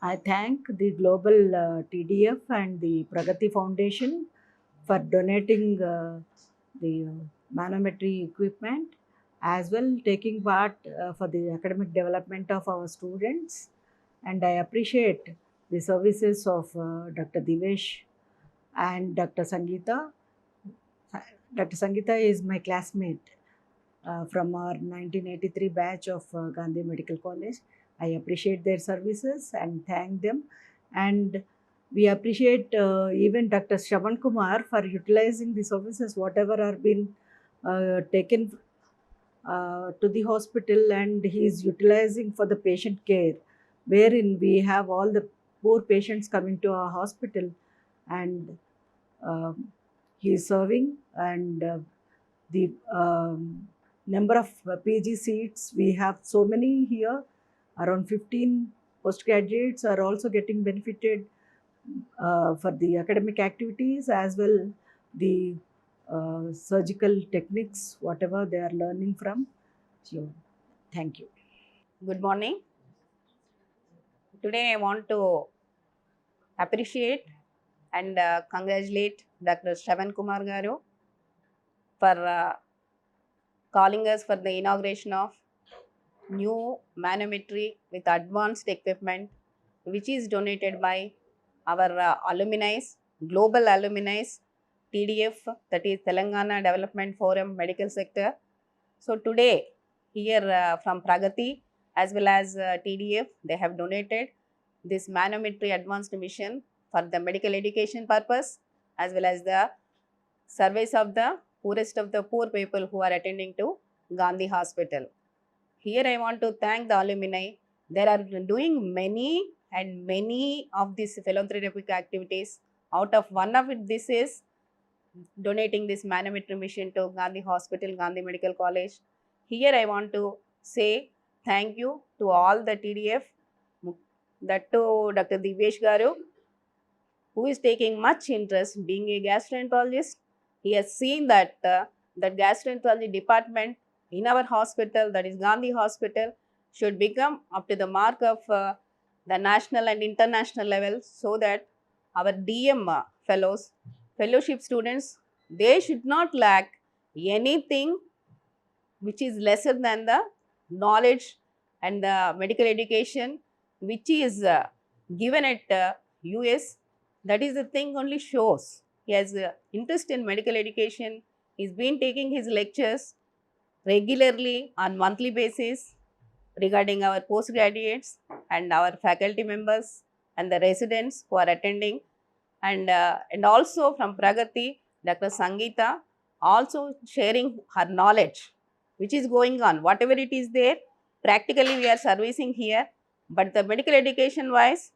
I thank the Global TDF and the Pragati Foundation for donating the manometry equipment, as well taking part for the academic development of our students. And I appreciate the services of Dr. Divesh and Dr. Sangeeta. Dr. Sangeeta is my classmate from our 1983 batch of Gandhi Medical College. I appreciate their services and thank them. And we appreciate even Dr. Shravan Kumar for utilizing the services whatever are been taken to the hospital, and he is utilizing for the patient care, wherein we have all the poor patients coming to our hospital, and he is serving. And the number of PG seats, we have so many here, around 15 postgraduates are also getting benefited for the academic activities, as well the surgical techniques, whatever they are learning from. So, thank you. Good morning. Today I want to appreciate and congratulate Dr. Shravan Kumar Garu for calling us for the inauguration of new manometry with advanced equipment, which is donated by our alumni, global alumni, TDF, that is Telangana Development Forum Medical Sector. So today here from Pragati as well as TDF, they have donated this manometry advanced mission for the medical education purpose, as well as the service of the poorest of the poor people who are attending to Gandhi Hospital. Here I want to thank the alumni. They are doing many and many of these philanthropic activities. Out of one of it, this is donating this manometry mission to Gandhi Hospital, Gandhi Medical College. Here I want to say thank you to all the TDF, that to Dr. Divesh Garu, who is taking much interest being a gastroenterologist. He has seen that that gastroenterology department in our hospital, that is Gandhi Hospital, should become up to the mark of the national and international level, so that our DM fellows, fellowship students, they should not lack anything which is lesser than the knowledge and the medical education which is given at US. That is the thing only shows he has interest in medical education. He's been taking his lectures regularly on monthly basis regarding our postgraduates and our faculty members and the residents who are attending. And also from Pragati, Dr. Sangeeta also sharing her knowledge which is going on. Whatever it is there, practically we are servicing here. But the medical education wise,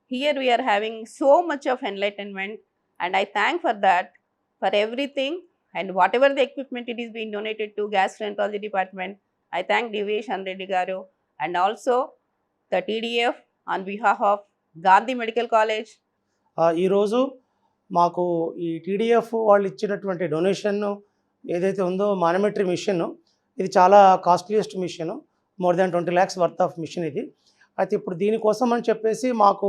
here we are having so much of enlightenment, and I thank for that, for everything, and whatever the equipment it is being donated to gastroenterology department. I thank Divesh and Reddy Garu and also the TDF on behalf of Gandhi Medical College. ఈరోజు మాకు ఈ TDF వాళ్ళు ఇచ్చినటువంటి donation ఏదైతే ఉందో manometry machine, ఇది చాలా costliest machine, more than 20 lakhs worth of machine ఇది. అయితే ఇప్పుడు దీనికోసం అని చెప్పేసి మాకు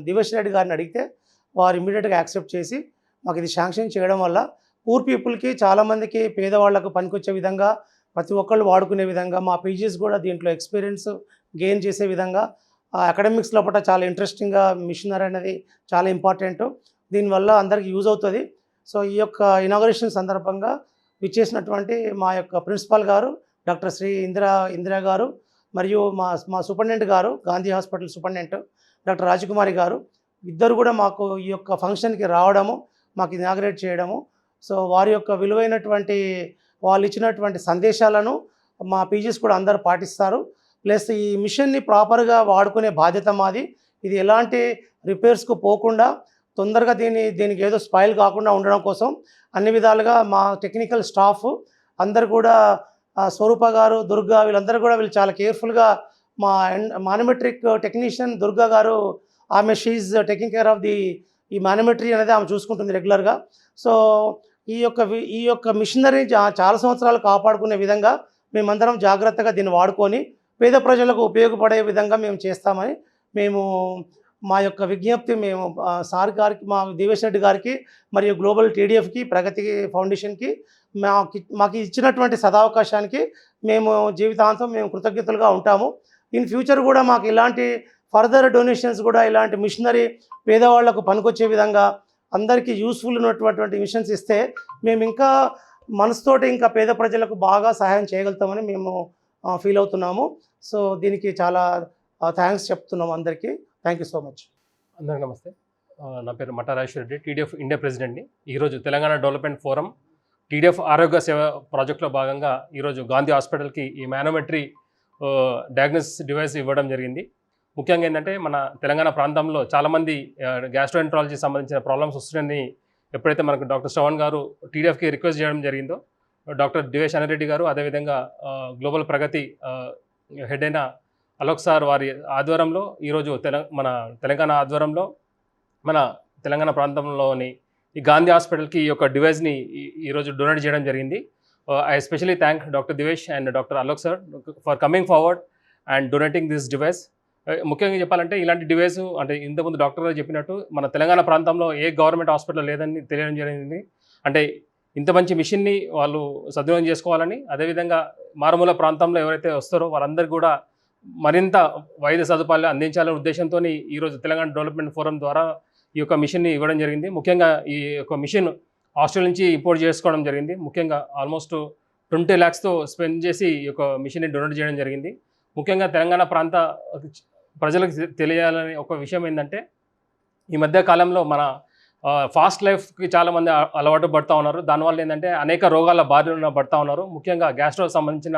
దివేష్ రెడ్డి గారిని అడిగితే వారు ఇమీడియట్గా యాక్సెప్ట్ చేసి మాకు ఇది శాంక్షన్ చేయడం వల్ల పూర్ పీపుల్కి, చాలామందికి పేదవాళ్లకు పనికొచ్చే విధంగా, ప్రతి ఒక్కళ్ళు వాడుకునే విధంగా, మా పీజీస్ కూడా దీంట్లో ఎక్స్పీరియన్స్ గెయిన్ చేసే విధంగా, అకాడమిక్స్ లోపల చాలా ఇంట్రెస్టింగ్గా మిషనరీ అనేది చాలా ఇంపార్టెంట్. దీనివల్ల అందరికీ యూజ్ అవుతుంది. సో ఈ యొక్క ఇనాగరేషన్ సందర్భంగా విచ్చేసినటువంటి మా యొక్క ప్రిన్సిపాల్ గారు డాక్టర్ శ్రీ ఇందిరా గారు, మరియు మా సూపరింటెండెంట్ గారు, గాంధీ హాస్పిటల్ సూపరింటెండెంట్ డాక్టర్ రాజకుమారి గారు, ఇద్దరు కూడా మాకు ఈ యొక్క ఫంక్షన్కి రావడము, మాకు ఇనాగరేట్ చేయడము. సో వారి యొక్క విలువైనటువంటి వాళ్ళు ఇచ్చినటువంటి సందేశాలను మా పీజీస్ కూడా అందరూ పాటిస్తారు. ప్లస్ ఈ మిషన్ని ప్రాపర్గా వాడుకునే బాధ్యత మాది. ఇది ఎలాంటి రిపేర్స్కు పోకుండా తొందరగా దీనికి ఏదో స్పాయిల్ కాకుండా ఉండడం కోసం అన్ని విధాలుగా మా టెక్నికల్ స్టాఫ్ అందరు కూడా స్వరూప గారు, దుర్గా వీళ్ళందరూ కూడా వీళ్ళు చాలా కేర్ఫుల్గా మా మానోమెట్రిక్ టెక్నీషియన్ దుర్గా గారు, ఆమె షీఈ్ టేకింగ్ కేర్ ఆఫ్ ఈ మానోమెట్రీ అనేది ఆమె చూసుకుంటుంది రెగ్యులర్గా. సో ఈ యొక్క మిషనరీ చాలా సంవత్సరాలు కాపాడుకునే విధంగా మేమందరం జాగ్రత్తగా దీన్ని వాడుకొని పేద ప్రజలకు ఉపయోగపడే విధంగా మేము చేస్తామని మా యొక్క విజ్ఞప్తి సార్ గారికి, మా దేవేష్ రెడ్డి గారికి మరియు గ్లోబల్ టీడీఎఫ్కి, ప్రగతి ఫౌండేషన్కి మాకు ఇచ్చినటువంటి సదావకాశానికి జీవితాంతం కృతజ్ఞతలుగా ఉంటాము. ఇన్ ఫ్యూచర్ కూడా మాకు ఇలాంటి ఫర్దర్ డొనేషన్స్ కూడా ఇలాంటి మిషనరీ పేదవాళ్లకు పనికొచ్చే విధంగా అందరికీ యూస్ఫుల్ ఉన్నటువంటి మిషన్స్ ఇస్తే మేము ఇంకా మనసుతోటి ఇంకా పేద ప్రజలకు బాగా సహాయం చేయగలుగుతామని మేము ఫీల్ అవుతున్నాము. సో దీనికి చాలా థ్యాంక్స్ చెప్తున్నాము అందరికీ. Thank you so much. అందరికీ నమస్తే. నా పేరు మట్టా రాజేశ్వర రెడ్డి, టీడీఎఫ్ ఇండియా ప్రెసిడెంట్ని. ఈరోజు తెలంగాణ డెవలప్మెంట్ ఫోరం టీడీఎఫ్ ఆరోగ్య సేవ ప్రాజెక్టులో భాగంగా ఈరోజు గాంధీ హాస్పిటల్కి ఈ మానోమెట్రీ డయాగ్నోసిస్ డివైస్ ఇవ్వడం జరిగింది. ముఖ్యంగా ఏంటంటే మన తెలంగాణ ప్రాంతంలో చాలామంది గ్యాస్ట్రోఎంట్రాలజీ సంబంధించిన ప్రాబ్లమ్స్ వస్తున్నాయని ఎప్పుడైతే మనకు డాక్టర్ శ్రవణ్ గారు టీడీఎఫ్కి రిక్వెస్ట్ చేయడం జరిగిందో, డాక్టర్ దివేష్ అనిరెడ్డి గారు, అదేవిధంగా గ్లోబల్ ప్రగతి హెడ్ అయిన అలోక్ సార్ వారి ఆధ్వర్యంలో ఈరోజు మన తెలంగాణ ఆధ్వర్యంలో మన తెలంగాణ ప్రాంతంలోని ఈ గాంధీ హాస్పిటల్కి ఈ యొక్క డివైస్ని ఈరోజు డొనేట్ చేయడం జరిగింది. I especially thank doctor Divesh and doctor Alok sir for coming forward and donating this device. ముఖ్యంగా చెప్పాలంటే ఇలాంటి డివైస్ అంటే ఇంతకుముందు డాక్టర్ గారు చెప్పినట్టు మన తెలంగాణ ప్రాంతంలో ఏ గవర్నమెంట్ హాస్పిటల్ లేదని తెలియడం జరిగింది. అంటే ఇంత మంచి మిషన్ని వాళ్ళు సద్వినియోగం చేసుకోవాలని, అదేవిధంగా మారుమూల ప్రాంతంలో ఎవరైతే వస్తారో వారందరికీ కూడా మరింత వైద్య సదుపాయాలు అందించాలనే ఉద్దేశంతో ఈరోజు తెలంగాణ డెవలప్మెంట్ ఫోరం ద్వారా ఈ యొక్క మిషన్ని ఇవ్వడం జరిగింది. ముఖ్యంగా ఈ యొక్క మిషన్ ఆస్ట్రేలియా నుంచి ఇంపోర్ట్ చేసుకోవడం జరిగింది. ముఖ్యంగా ఆల్మోస్ట్ 20 lakhsతో స్పెండ్ చేసి ఈ యొక్క మిషన్ని డొనేట్ చేయడం జరిగింది. ముఖ్యంగా తెలంగాణ ప్రాంత ప్రజలకు తెలియాలనే ఒక విషయం ఏంటంటే, ఈ మధ్య కాలంలో మన ఫాస్ట్ లైఫ్కి చాలామంది అలవాటు పడుతూ ఉన్నారు. దానివల్ల ఏంటంటే అనేక రోగాల బారిన పడుతూ ఉన్నారు. ముఖ్యంగా గ్యాస్ట్రో సంబంధించిన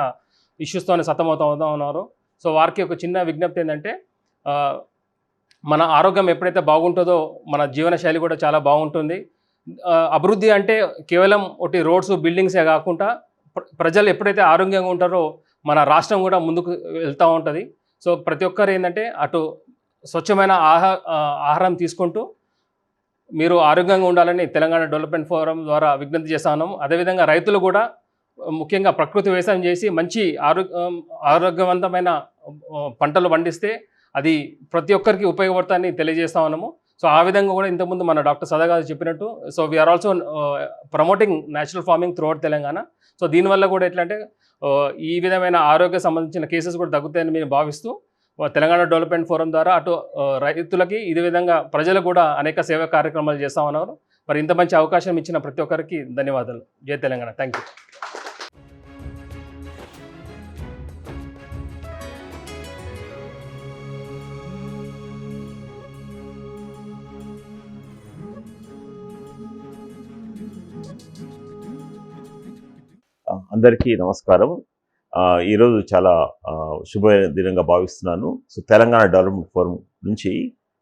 ఇష్యూస్తోనే సతమవుతూ ఉన్నారు. సో వారికి ఒక చిన్న విజ్ఞప్తి ఏంటంటే, మన ఆరోగ్యం ఎప్పుడైతే బాగుంటుందో మన జీవనశైలి కూడా చాలా బాగుంటుంది. అభివృద్ధి అంటే కేవలం ఒకటి రోడ్స్, బిల్డింగ్సే కాకుండా ప్రజలు ఎప్పుడైతే ఆరోగ్యంగా ఉంటారో మన రాష్ట్రం కూడా ముందుకు వెళ్తూ ఉంటుంది. సో ప్రతి ఒక్కరు ఏంటంటే అటు స్వచ్ఛమైన ఆహారం తీసుకుంటూ మీరు ఆరోగ్యంగా ఉండాలని తెలంగాణ డెవలప్మెంట్ ఫోరం ద్వారా విజ్ఞప్తి చేస్తా ఉన్నాము. అదేవిధంగా రైతులు కూడా ముఖ్యంగా ప్రకృతి వ్యవసాయం చేసి మంచి ఆరోగ్యవంతమైన పంటలు పండిస్తే అది ప్రతి ఒక్కరికి ఉపయోగపడుతుందని తెలియజేస్తా ఉన్నాము. సో ఆ విధంగా కూడా ఇంతకుముందు మన డాక్టర్ సదా గారు చెప్పినట్టు, so we are also promoting natural farming throughout Telangana. సో దీనివల్ల కూడా ఎట్లా అంటే ఈ విధమైన ఆరోగ్య సంబంధించిన కేసెస్ కూడా తగ్గుతాయని మేము భావిస్తూ తెలంగాణ డెవలప్మెంట్ ఫోరం ద్వారా అటు రైతులకి ఇదే విధంగా ప్రజలకు కూడా అనేక సేవా కార్యక్రమాలు చేస్తూ ఉన్నారు. మరి ఇంత మంచి అవకాశం ఇచ్చిన ప్రతి ఒక్కరికి ధన్యవాదాలు. జై తెలంగాణ. Thank you. అందరికీ నమస్కారం. ఈరోజు చాలా శుభ దినంగా భావిస్తున్నాను. సో తెలంగాణ డెవలప్మెంట్ ఫోరం నుంచి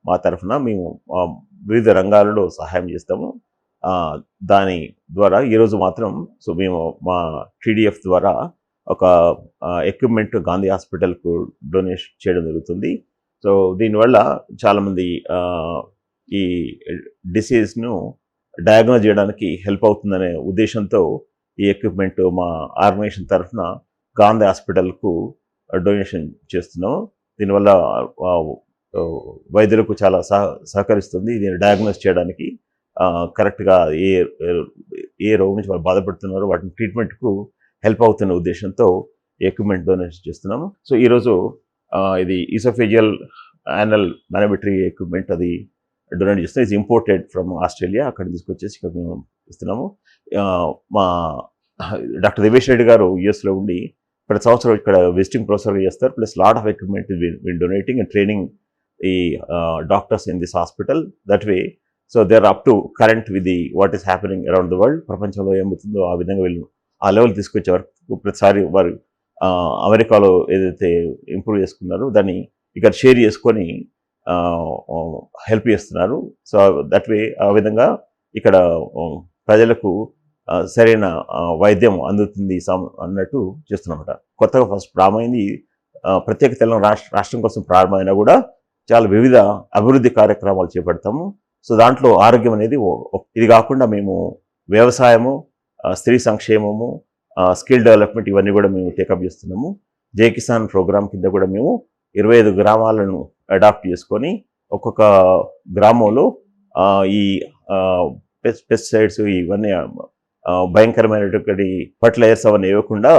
మా తరఫున మేము వివిధ రంగాలలో సహాయం చేస్తాము. దాని ద్వారా ఈరోజు మాత్రం మేము మా టీడీఎఫ్ ద్వారా ఒక ఎక్విప్మెంట్ గాంధీ హాస్పిటల్కు డొనేట్ చేయడం జరుగుతుంది. సో దీనివల్ల చాలామంది ఈ డిసీజ్ను డయాగ్నోజ్ చేయడానికి హెల్ప్ అవుతుందనే ఉద్దేశంతో ఈ ఎక్విప్మెంట్ మా ఆర్గనైజేషన్ తరఫున గాంధీ హాస్పిటల్కు డొనేషన్ చేస్తున్నాము. దీనివల్ల వైద్యులకు చాలా సహకరిస్తుంది. దీన్ని డయాగ్నోస్ చేయడానికి కరెక్ట్గా ఏ రోగం నుంచి వాళ్ళు బాధపడుతున్నారో వాటిని ట్రీట్మెంట్కు హెల్ప్ అవుతున్న ఉద్దేశంతో ఎక్విప్మెంట్ డొనేషన్ చేస్తున్నాము. సో ఈరోజు ఇది ఈసోఫేజియల్ యానల్ మానోమెట్రీ ఎక్విప్మెంట్ అది డొనేట్ చేస్తున్నాం. ఇది ఇంపోర్టెడ్ ఫ్రమ్ ఆస్ట్రేలియా. అక్కడ తీసుకొచ్చేసి ఇక్కడ మేము ఇస్తున్నాము. మా డాక్టర్ దేవేష్ రెడ్డి గారు యూఎస్లో ఉండి ప్రతి సంవత్సరం ఇక్కడ విజిటింగ్ ప్రొఫెసర్ చేస్తారు. Plus lot of equipment been donating and training ఈ doctors in this hospital that way. So they are up to current with the what is happening around the world. ప్రపంచంలో ఏమవుతుందో ఆ విధంగా వీళ్ళు ఆ లెవెల్ తీసుకొచ్చే వరకు ప్రతిసారి వారు అమెరికాలో ఏదైతే ఇంప్రూవ్ చేసుకున్నారో దాన్ని ఇక్కడ షేర్ చేసుకొని హెల్ప్ చేస్తున్నారు. సో దట్ వే ఆ విధంగా ఇక్కడ ప్రజలకు సరైన వైద్యం అందుతుంది అన్నట్టు చేస్తున్నమాట. కొత్తగా ఫస్ట్ ప్రారంభమైంది ప్రత్యేక తెలంగాణ రాష్ట్రం కోసం ప్రారంభమైనా కూడా చాలా వివిధ అభివృద్ధి కార్యక్రమాలు చేపడతాము. సో దాంట్లో ఆరోగ్యం అనేది ఇది కాకుండా మేము వ్యవసాయము, స్త్రీ సంక్షేమము, స్కిల్ డెవలప్మెంట్ ఇవన్నీ కూడా మేము టేకప్ చేస్తున్నాము. జై కిసాన్ ప్రోగ్రామ్ కింద కూడా మేము 25 గ్రామాలను అడాప్ట్ చేసుకొని ఒక్కొక్క గ్రామంలో ఈ పెస్టిసైడ్స్ ఇవన్నీ భయంకరమైనటువంటి ఫర్టిలైజర్స్ అవన్నీ ఇవ్వకుండా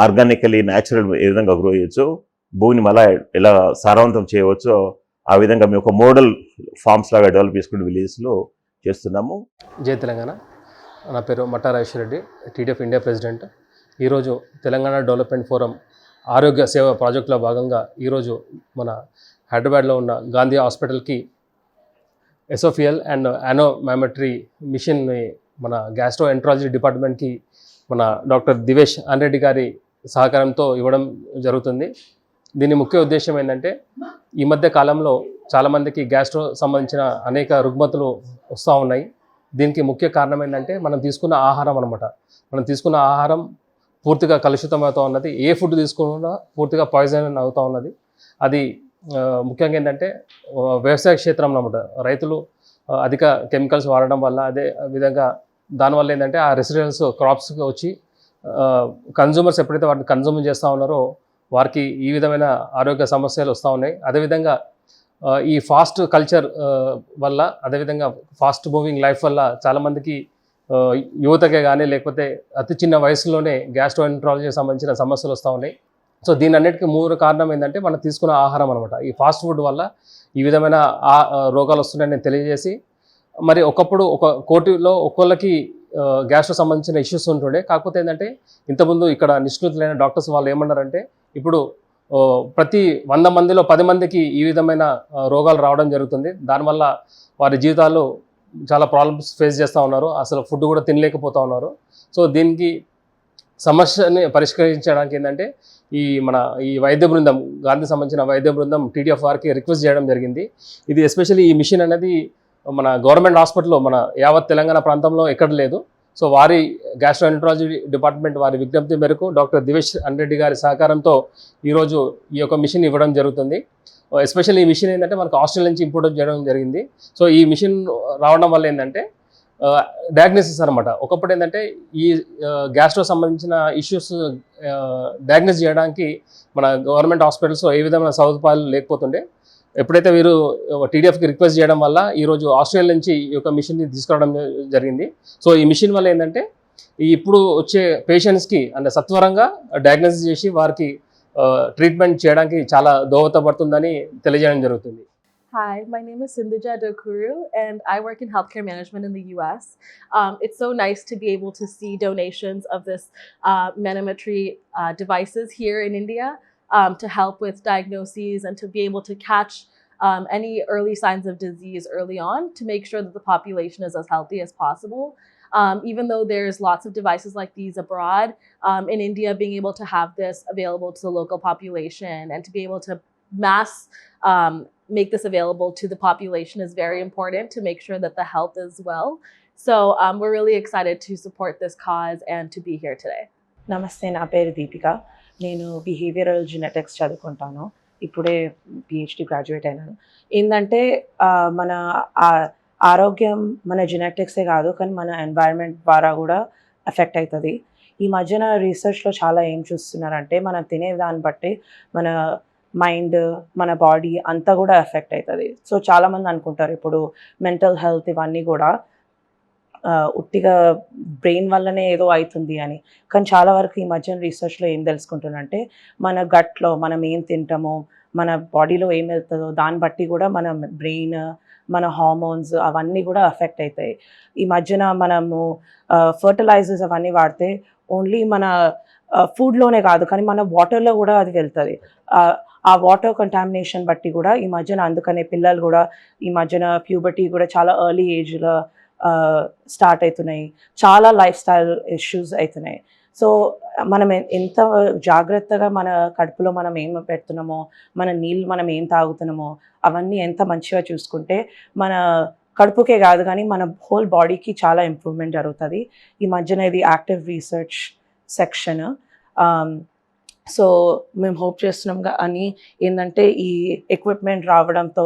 ఆర్గానికలీ న్యాచురల్ ఏ విధంగా గ్రో చేయొచ్చో, భూమిని మళ్ళా ఎలా సారవంతం చేయవచ్చో ఆ విధంగా మేము ఒక మోడల్ ఫార్మ్స్ లాగా డెవలప్ చేసుకునే విలేజ్లో చేస్తున్నాము. జై తెలంగాణ. నా పేరు Matta Rajeshwara Reddy, TDF India president. ఈరోజు తెలంగాణ డెవలప్మెంట్ ఫోరం ఆరోగ్య సేవ ప్రాజెక్టులో భాగంగా ఈరోజు మన హైదరాబాద్లో ఉన్న గాంధీ హాస్పిటల్కి ఎసోఫియల్ అండ్ యానోమామెట్రీ మిషన్ని మన గ్యాస్ట్రో ఎంట్రాలజీ డిపార్ట్మెంట్కి మన డాక్టర్ దివేష్ అన్రెడ్డి గారి సహకారంతో ఇవ్వడం జరుగుతుంది. దీని ముఖ్య ఉద్దేశం ఏంటంటే ఈ మధ్య కాలంలో చాలామందికి గ్యాస్ట్రో సంబంధించిన అనేక రుగ్మతులు వస్తూ ఉన్నాయి. దీనికి ముఖ్య కారణం ఏంటంటే మనం తీసుకున్న ఆహారం అనమాట. మనం తీసుకున్న ఆహారం పూర్తిగా కలుషితం అవుతూ ఉన్నది. ఏ ఫుడ్ తీసుకున్నా పూర్తిగా పాయిజన్ అవుతూ ఉన్నది. అది ముఖ్యంగా ఏంటంటే వ్యవసాయ క్షేత్రం అన్నమాట. రైతులు అధిక కెమికల్స్ వాడడం వల్ల, అదే విధంగా దానివల్ల ఏంటంటే ఆ రెసిడెన్స్ క్రాప్స్కి వచ్చి కన్జ్యూమర్స్ ఎప్పుడైతే వాటిని కన్జ్యూమ్ చేస్తూ ఉన్నారో వారికి ఈ విధమైన ఆరోగ్య సమస్యలు వస్తూ ఉన్నాయి. అదేవిధంగా ఈ ఫాస్ట్ కల్చర్ వల్ల, అదేవిధంగా ఫాస్ట్ మూవింగ్ లైఫ్ వల్ల చాలామందికి యువతకే కానీ లేకపోతే అతి చిన్న వయసులోనే గ్యాస్ట్రోఎంట్రాలజీకి సంబంధించిన సమస్యలు వస్తూ ఉన్నాయి. సో దీని అన్నిటికీ మూల కారణం ఏంటంటే మనం తీసుకున్న ఆహారం అనమాట. ఈ ఫాస్ట్ ఫుడ్ వల్ల ఈ విధమైన రోగాలు వస్తున్నాయని తెలియజేసి, మరి ఒకప్పుడు 1 కోటిలో ఒక్కొక్కరికి గ్యాస్ట్రో సంబంధించిన ఇష్యూస్ ఉంటుండే. కాకపోతే ఏంటంటే ఇంతకుముందు ఇక్కడ నిష్ణుతులైన డాక్టర్స్ వాళ్ళు ఏమన్నారంటే ఇప్పుడు ప్రతి 100 మందిలో 10 మందికి ఈ విధమైన రోగాలు రావడం జరుగుతుంది. దానివల్ల వారి జీవితాలు చాలా ప్రాబ్లమ్స్ ఫేస్ చేస్తూ ఉన్నారు. అసలు ఫుడ్ కూడా తినలేకపోతూ ఉన్నారు. సో దీనికి సమస్యని పరిష్కరించడానికి ఏంటంటే ఈ వైద్య బృందం, గాంధీ సంబంధించిన వైద్య బృందం టీడీఎఫ్ వారికి రిక్వెస్ట్ చేయడం జరిగింది. ఇది ఎస్పెషల్లీ ఈ మిషన్ అనేది మన గవర్నమెంట్ హాస్పిటల్లో మన యావత్ తెలంగాణ ప్రాంతంలో ఎక్కడ లేదు. సో వారి గ్యాస్ట్రోఎంట్రాలజీ డిపార్ట్మెంట్ వారి విజ్ఞప్తి మేరకు డాక్టర్ దివేష్ అన్రెడ్డి గారి సహకారంతో ఈరోజు ఈ యొక్క మిషన్ ఇవ్వడం జరుగుతుంది. ఎస్పెషల్లీ ఈ మిషన్ ఏంటంటే మనకు ఆస్ట్రేలియా నుంచి ఇంపోర్ట్ చేయడం జరిగింది. సో ఈ మిషన్ రావడం వల్ల ఏంటంటే డయాగ్నోసిస్ అనమాట. ఒకప్పుడు ఏంటంటే ఈ గ్యాస్ట్రో సంబంధించిన ఇష్యూస్ డయాగ్నోస్ చేయడానికి మన గవర్నమెంట్ హాస్పిటల్స్లో ఏ విధమైన సదుపాయాలు లేకపోతుండే. ఎప్పుడైతే వీరు టీడీఎఫ్కి రిక్వెస్ట్ చేయడం వల్ల ఈరోజు ఆస్ట్రేలియా నుంచి ఈ యొక్క మిషన్ని తీసుకురావడం జరిగింది. సో ఈ మిషన్ వల్ల ఏంటంటే ఇప్పుడు వచ్చే పేషెంట్స్కి అంటే సత్వరంగా డయాగ్నోసిస్ చేసి వారికి ట్రీట్మెంట్ చేయడానికి చాలా దోహదపడుతుందని తెలియజేయడం జరుగుతుంది. Hi, my name is Sindhuja Dokuru, and I work in healthcare management in the US. It's so nice to be able to see donations of this manometry devices here in India to help with diagnoses and to be able to catch any early signs of disease early on to make sure that the population is as healthy as possible. Even though there's lots of devices like these abroad, in India, being able to have this available to the local population and to be able to mass make this available to the population is very important to make sure that the health is well. So we're really excited to support this cause and to be here today. నమస్తే, నా పేరు దీపిక. నేను behavioural genetics చదువుకుంటాను. ఇప్పుడే PhD graduate అయినాను. ఏంటంటే మన ఆరోగ్యం మన జెనెటిక్సే కాదు, కానీ మన ఎన్వైరన్మెంట్ ద్వారా కూడా ఎఫెక్ట్ అవుతుంది. ఈ మధ్యన రీసెర్చ్లో చాలా ఏం చూస్తున్నారంటే మనం తినే దాన్ని బట్టి మన మైండ్, మన బాడీ అంతా కూడా ఎఫెక్ట్ అవుతుంది. సో చాలామంది అనుకుంటారు ఇప్పుడు మెంటల్ హెల్త్ ఇవన్నీ కూడా ఉట్టిగా బ్రెయిన్ వల్లనే ఏదో అవుతుంది అని. కానీ చాలా వరకు ఈ మధ్యన రీసెర్చ్లో ఏం తెలుసుకుంటున్నారంటే మన గట్లో మనం ఏం తింటామో, మన బాడీలో ఏం వెళ్తుందో దాన్ని బట్టి కూడా మన బ్రెయిన్, మన హార్మోన్స్ అవన్నీ కూడా ఎఫెక్ట్ అవుతాయి. ఈ మధ్యన మనము ఫర్టిలైజర్స్ అవన్నీ వాడితే ఓన్లీ మన ఫుడ్లోనే కాదు కానీ మన వాటర్లో కూడా అది వెళ్తుంది. ఆ వాటర్ కంటామినేషన్ బట్టి కూడా ఈ మధ్యన అందుకనే పిల్లలు కూడా ఈ మధ్యన ప్యూబర్టీ కూడా చాలా ఎర్లీ ఏజ్లో స్టార్ట్ అవుతున్నాయి. చాలా లైఫ్ స్టైల్ ఇష్యూస్ అవుతున్నాయి. సో మనం ఎంత జాగ్రత్తగా మన కడుపులో మనం ఏం పెడుతున్నామో, మన నీళ్ళు మనం ఏం తాగుతున్నామో అవన్నీ ఎంత మంచిగా చూసుకుంటే మన కడుపుకే కాదు కానీ మన హోల్ బాడీకి చాలా ఇంప్రూవ్మెంట్ జరుగుతుంది. ఈ మధ్యన ఇది యాక్టివ్ రీసెర్చ్ సెక్షన్. సో మేము హోప్ చేస్తున్నాం అని ఏంటంటే ఈ ఎక్విప్మెంట్ రావడంతో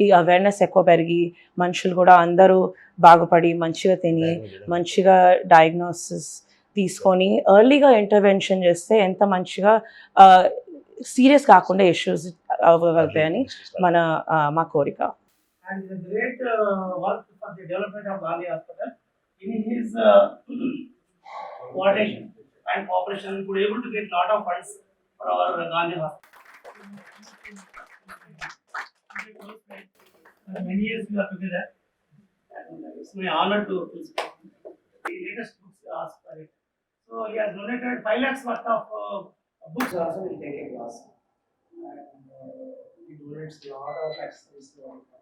ఈ అవేర్నెస్ ఎక్కువ పెరిగి మనుషులు కూడా అందరూ బాగుపడి మంచిగా తిని మంచిగా డయాగ్నోసిస్ తీసుకొని ఎర్లీగా ఇంటర్వెన్షన్ చేస్తే ఎంత మంచిగా సీరియస్ కాకుండా ఇష్యూస్ అవ్వగలుగుతాయని మా కోరిక. And the great work for the development of Gandhi Hospital in his coordination and cooperation, we could able to get lot of funds for our Gandhi Hospital. Many years we are together, and it's my honor to the latest books asked for it. So he has donated 5 lakhs worth of books. Also will take a class, and he donates a lot of accessories to our department.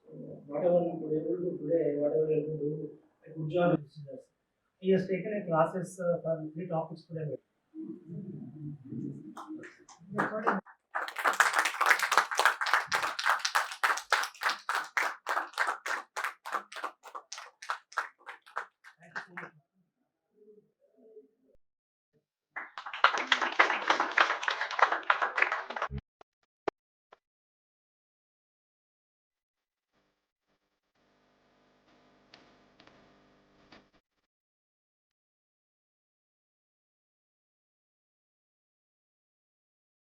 So whatever we could able to today, whatever we able to do, a good job in business. He has taken a classes for 3 topics today.